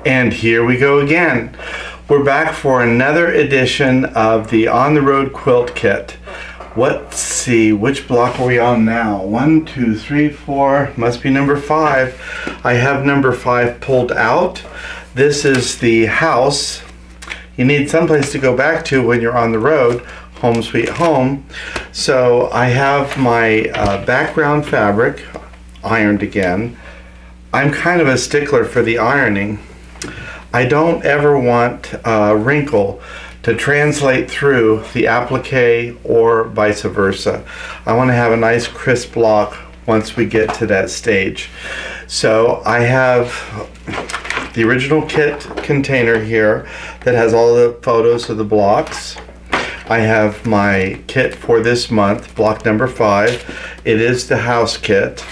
And here we go again. We're back for another edition of the On the Road Quilt Kit. Let's see, which block are we on now? 1, 2, 3, 4, must be number 5. I have number 5 pulled out. This is the house. You need someplace to go back to when you're on the road, home sweet home. So I have my background fabric ironed again. I'm kind of a stickler for the ironing. I don't ever want a wrinkle to translate through the applique or vice versa. I want to have a nice crisp block once we get to that stage. So I have the original kit container here that has all the photos of the blocks. I have my kit for this month, block number 5. It is the house kit.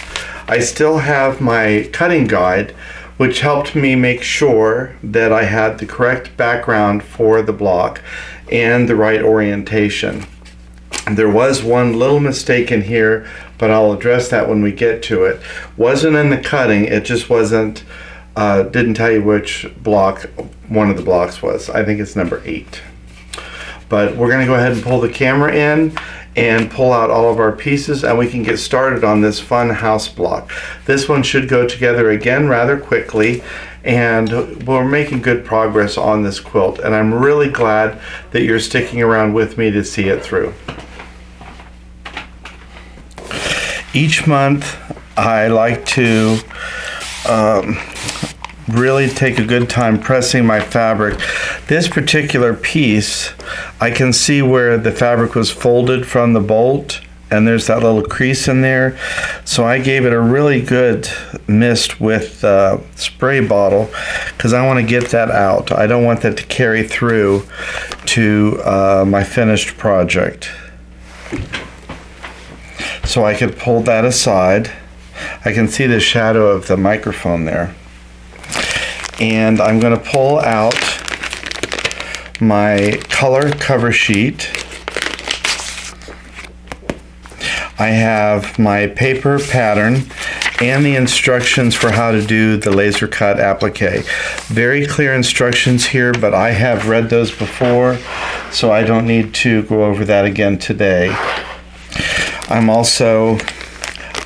I still have my cutting guide, which helped me make sure that I had the correct background for the block and the right orientation. There was one little mistake in here, but I'll address that when we get to it. Wasn't in the cutting, it just wasn't, didn't tell you which block one of the blocks was. I think it's number 8. But we're gonna go ahead and pull the camera in and pull out all of our pieces, and we can get started on this fun house block. This one should go together again rather quickly, and we're making good progress on this quilt, and I'm really glad that you're sticking around with me to see it through. Each month I like to really take a good time pressing my fabric. This particular piece, I can see where the fabric was folded from the bolt, and there's that little crease in there. So I gave it a really good mist with the spray bottle because I want to get that out. I don't want that to carry through to my finished project. So I could pull that aside. I can see the shadow of the microphone there. And I'm going to pull out my color cover sheet. I have my paper pattern and the instructions for how to do the laser cut applique. Very clear instructions here, but I have read those before, so I don't need to go over that again today. I'm also,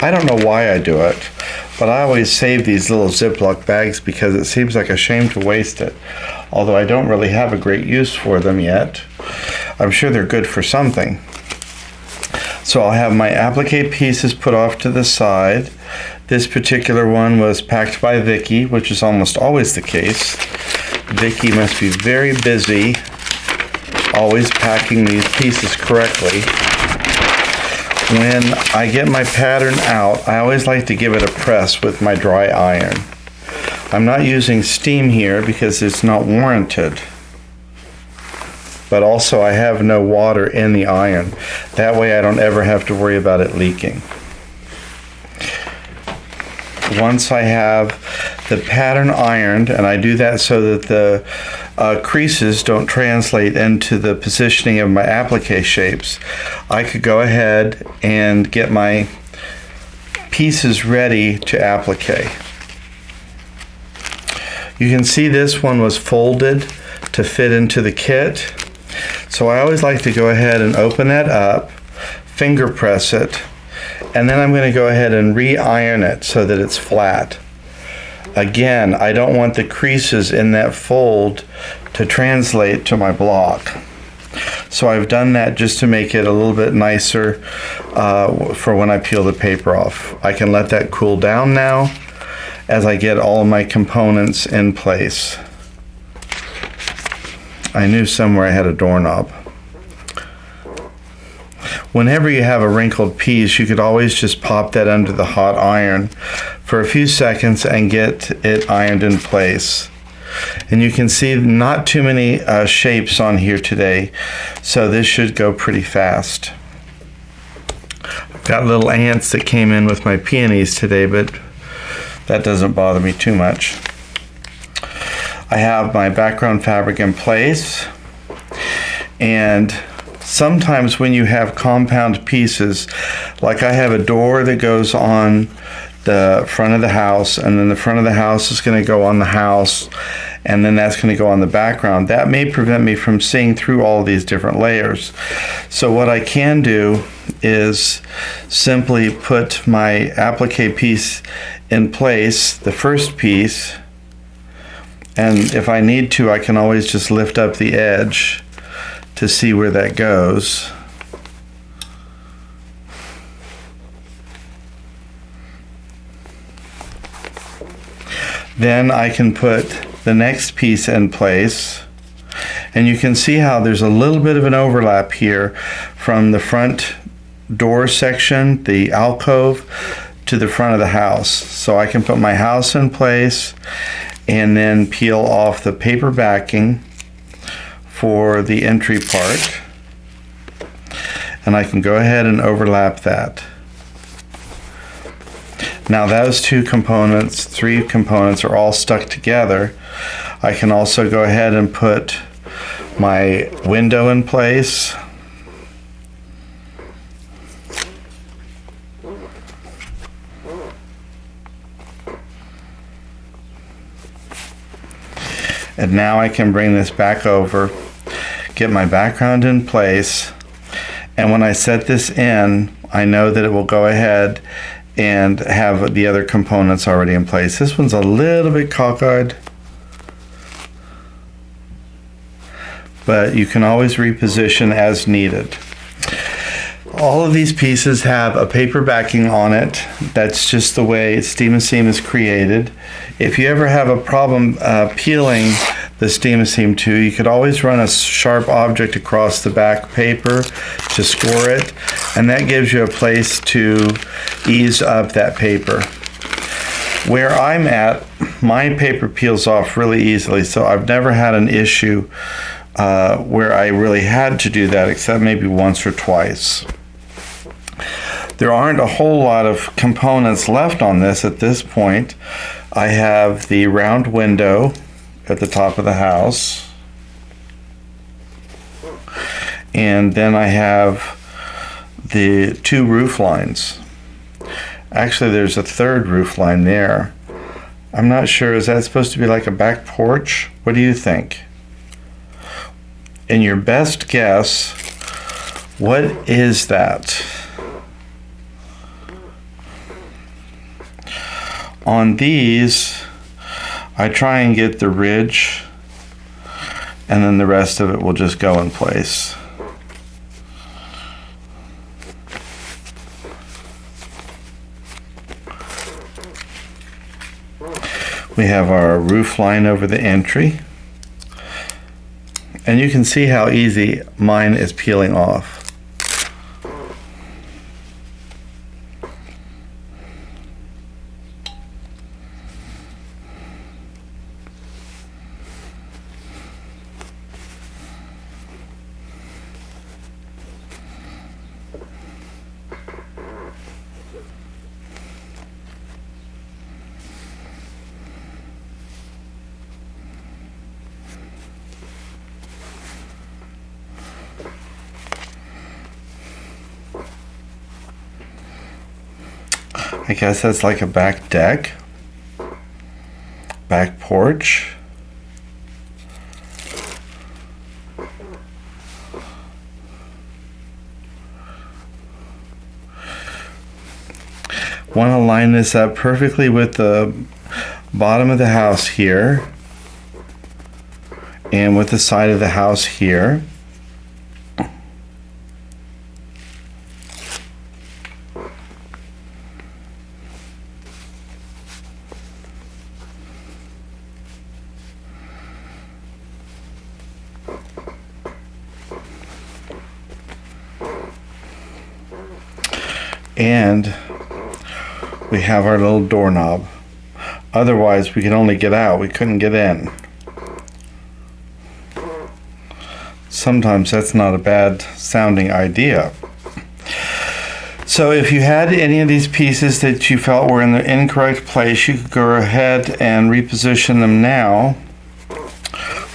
I don't know why I do it, but I always save these little Ziploc bags because it seems like a shame to waste it. Although I don't really have a great use for them yet. I'm sure they're good for something. So I'll have my applique pieces put off to the side. This particular one was packed by Vicky, which is almost always the case. Vicky must be very busy, always packing these pieces correctly. When I get my pattern out, I always like to give it a press with my dry iron. I'm not using steam here because it's not warranted. But also I have no water in the iron. That way I don't ever have to worry about it leaking. Once I have the pattern ironed, and I do that so that the creases don't translate into the positioning of my applique shapes, I could go ahead and get my pieces ready to applique. You can see this one was folded to fit into the kit. So I always like to go ahead and open that up, finger press it, and then I'm going to go ahead and re-iron it so that it's flat. Again, I don't want the creases in that fold to translate to my block. So I've done that just to make it a little bit nicer for when I peel the paper off. I can let that cool down now as I get all of my components in place. I knew somewhere I had a doorknob. Whenever you have a wrinkled piece, you could always just pop that under the hot iron for a few seconds and get it ironed in place. And you can see not too many shapes on here today, so this should go pretty fast. I've got little ants that came in with my peonies today, but that doesn't bother me too much. I have my background fabric in place, and sometimes when you have compound pieces, like I have a door that goes on the front of the house, and then the front of the house is going to go on the house, and then that's going to go on the background. That may prevent me from seeing through all of these different layers. So what I can do is simply put my applique piece in place, the first piece, and if I need to, I can always just lift up the edge to see where that goes. Then I can put the next piece in place, and you can see how there's a little bit of an overlap here from the front door section, the alcove, to the front of the house. So I can put my house in place and then peel off the paper backing for the entry part, and I can go ahead and overlap that. Now those two components, three components, are all stuck together. I can also go ahead and put my window in place. And now I can bring this back over, get my background in place, and when I set this in, I know that it will go ahead and have the other components already in place. This one's a little bit cockeyed, but you can always reposition as needed. All of these pieces have a paper backing on it. That's just the way Steam and Seam is created. If you ever have a problem peeling the Steam and Seam 2, you could always run a sharp object across the back paper to score it, and that gives you a place to ease up that paper. Where I'm at, my paper peels off really easily, so I've never had an issue where I really had to do that, except maybe once or twice. There aren't a whole lot of components left on this at this point. I have the round window at the top of the house, and then I have the two roof lines. Actually, there's a third roof line there. I'm not sure, is that supposed to be like a back porch? What do you think? In your best guess, what is that? On these, I try and get the ridge, and then the rest of it will just go in place. We have our roof line over the entry, and you can see how easy mine is peeling off. I guess that's like a back deck, back porch. Want to line this up perfectly with the bottom of the house here and with the side of the house here. And we have our little doorknob. Otherwise, we could only get out, we couldn't get in. Sometimes that's not a bad sounding idea. So if you had any of these pieces that you felt were in the incorrect place, you could go ahead and reposition them now.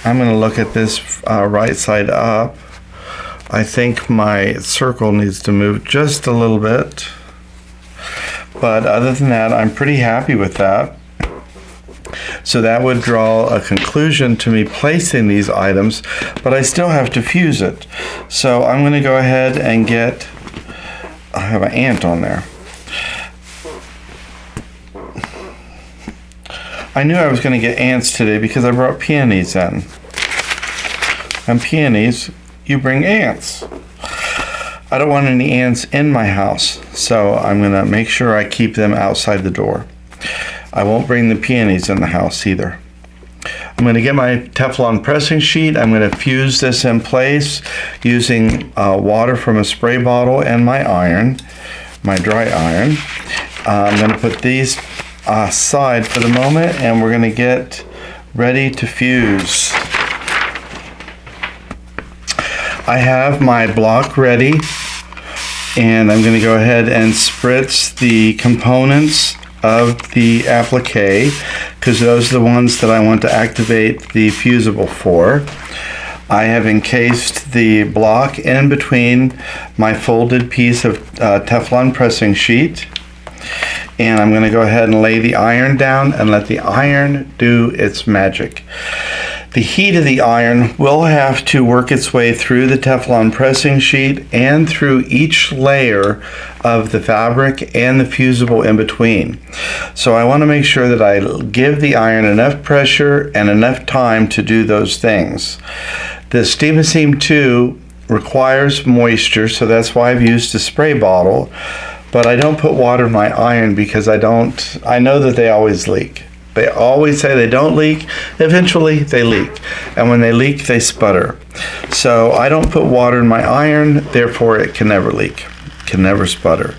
I'm going to look at this right side up. I think my circle needs to move just a little bit. But other than that, I'm pretty happy with that. So that would draw a conclusion to me placing these items, but I still have to fuse it. So I'm going to go ahead and get, I have an ant on there. I knew I was going to get ants today because I brought peonies in. And peonies, you bring ants. I don't want any ants in my house, so I'm going to make sure I keep them outside the door. I won't bring the peonies in the house either. I'm going to get my Teflon pressing sheet. I'm going to fuse this in place using water from a spray bottle and my iron, my dry iron. I'm going to put these aside for the moment, and we're going to get ready to fuse. I have my block ready, and I'm going to go ahead and spritz the components of the applique, because those are the ones that I want to activate the fusible for. I have encased the block in between my folded piece of Teflon pressing sheet, and I'm going to go ahead and lay the iron down and let the iron do its magic. The heat of the iron will have to work its way through the Teflon pressing sheet and through each layer of the fabric and the fusible in between. So I want to make sure that I give the iron enough pressure and enough time to do those things. The Steam-A-Seam 2 requires moisture, so that's why I've used a spray bottle, but I don't put water in my iron because I know that they always leak. They always say they don't leak. Eventually they leak. And when they leak, they sputter. So I don't put water in my iron, therefore it can never leak, can never sputter.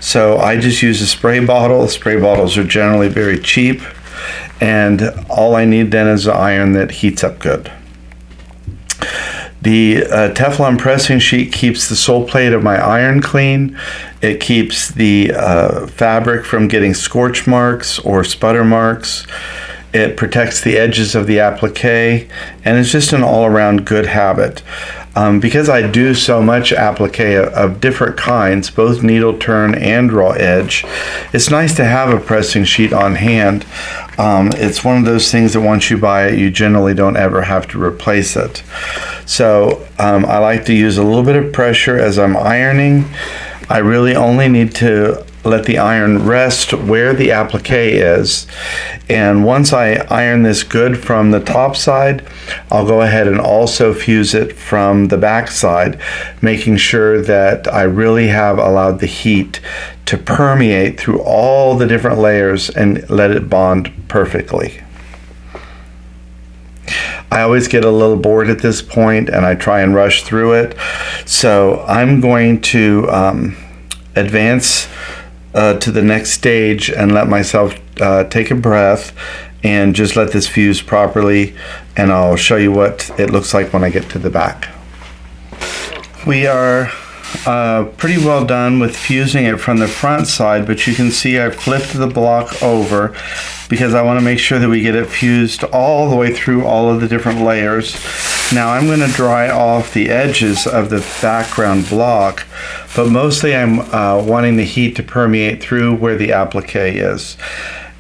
So I just use a spray bottle. Spray bottles are generally very cheap. And all I need then is an iron that heats up good. The Teflon pressing sheet keeps the sole plate of my iron clean. It keeps the fabric from getting scorch marks or sputter marks. It protects the edges of the applique, and it's just an all-around good habit. Because I do so much applique of different kinds, both needle turn and raw edge, it's nice to have a pressing sheet on hand. It's one of those things that once you buy it, you generally don't ever have to replace it. So I like to use a little bit of pressure as I'm ironing. I really only need to let the iron rest where the applique is, and once I iron this good from the top side, I'll go ahead and also fuse it from the back side, making sure that I really have allowed the heat to permeate through all the different layers and let it bond perfectly. I always get a little bored at this point and I try and rush through it, so I'm going to advance to the next stage and let myself take a breath and just let this fuse properly, and I'll show you what it looks like when I get to the back. We are pretty well done with fusing it from the front side, but you can see I've flipped the block over because I want to make sure that we get it fused all the way through all of the different layers. Now I'm going to dry off the edges of the background block, but mostly I'm wanting the heat to permeate through where the applique is.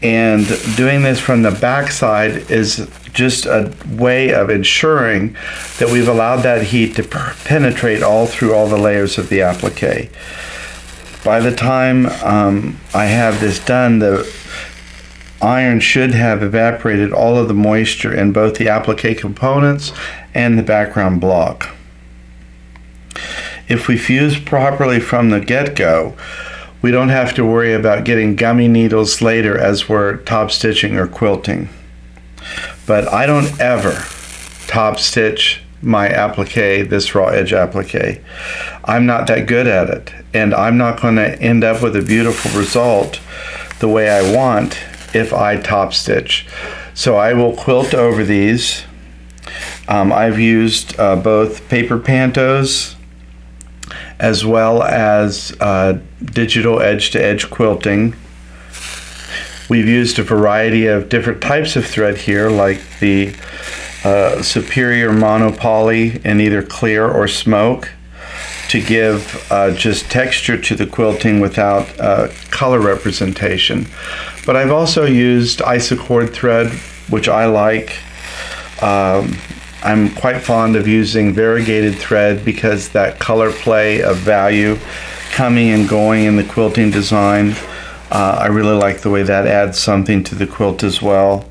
And doing this from the back side is just a way of ensuring that we've allowed that heat to penetrate all through all the layers of the applique. By the time I have this done, the iron should have evaporated all of the moisture in both the applique components and the background block. If we fuse properly from the get-go, we don't have to worry about getting gummy needles later as we're top stitching or quilting. But I don't ever top stitch my applique, this raw edge applique. I'm not that good at it, and I'm not going to end up with a beautiful result the way I want if I top stitch. So I will quilt over these. I've used both paper pantos as well as digital edge-to-edge quilting. We've used a variety of different types of thread here, like the Superior Monopoly in either clear or smoke, to give just texture to the quilting without color representation. But I've also used isocord thread, which I like. I'm quite fond of using variegated thread because that color play of value coming and going in the quilting design, I really like the way that adds something to the quilt as well.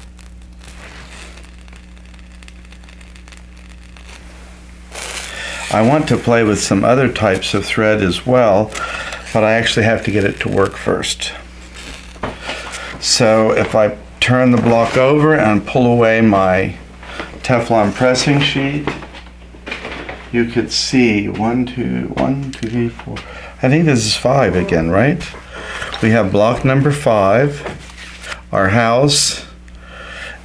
I want to play with some other types of thread as well, but I actually have to get it to work first. So if I turn the block over and pull away my Teflon pressing sheet, you could see 1, 2, 3, 4. I think this is 5 again, right? We have block number 5, our house.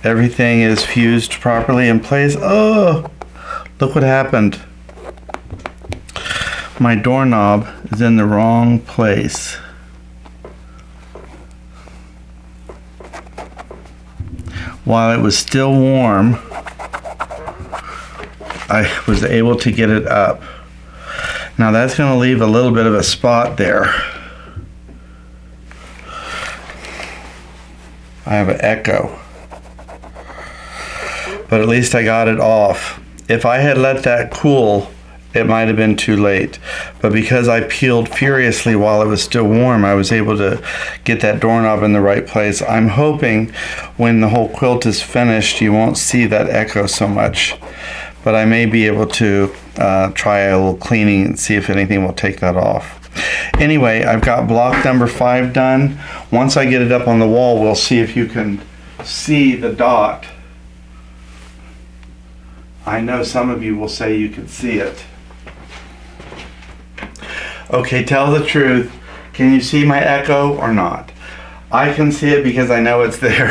Everything is fused properly in place. Oh, look what happened. My doorknob is in the wrong place. While it was still warm, I was able to get it up. Now that's going to leave a little bit of a spot there. I have an echo. But at least I got it off. If I had let that cool, it might have been too late. But because I peeled furiously while it was still warm, I was able to get that doorknob in the right place. I'm hoping when the whole quilt is finished, you won't see that echo so much. But I may be able to try a little cleaning and see if anything will take that off. Anyway, I've got block number 5 done. Once I get it up on the wall, we'll see if you can see the dot. I know some of you will say you can see it. Okay, tell the truth. Can you see my echo or not? I can see it because I know it's there.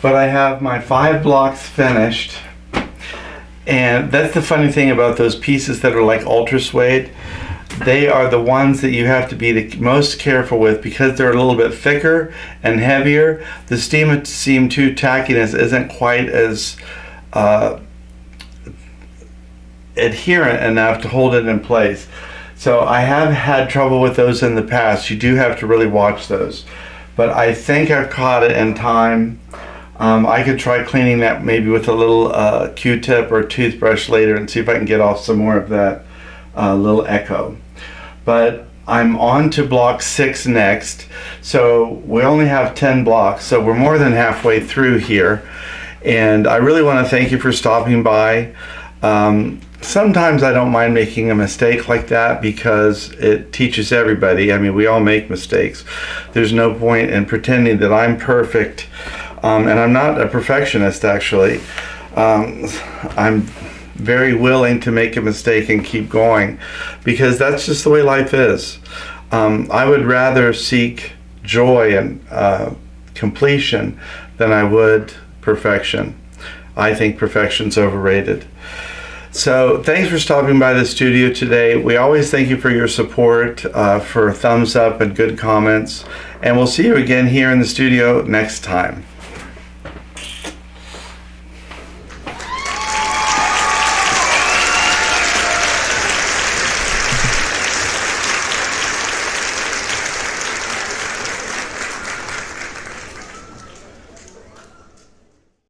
But I have my 5 blocks finished. And that's the funny thing about those pieces that are like ultra suede. They are the ones that you have to be the most careful with because they're a little bit thicker and heavier. The seam 2 tackiness isn't quite as adherent enough to hold it in place. So I have had trouble with those in the past. You do have to really watch those. But I think I've caught it in time. I could try cleaning that maybe with a little Q-tip or toothbrush later and see if I can get off some more of that little echo. But I'm on to block 6 next. So we only have 10 blocks, so we're more than halfway through here. And I really want to thank you for stopping by. Sometimes I don't mind making a mistake like that because it teaches everybody. I mean, we all make mistakes. There's no point in pretending that I'm perfect. And I'm not a perfectionist, actually. I'm very willing to make a mistake and keep going because that's just the way life is. I would rather seek joy and completion than I would perfection. I think perfection's overrated. So thanks for stopping by the studio today. We always thank you for your support, for thumbs up and good comments. And we'll see you again here in the studio next time.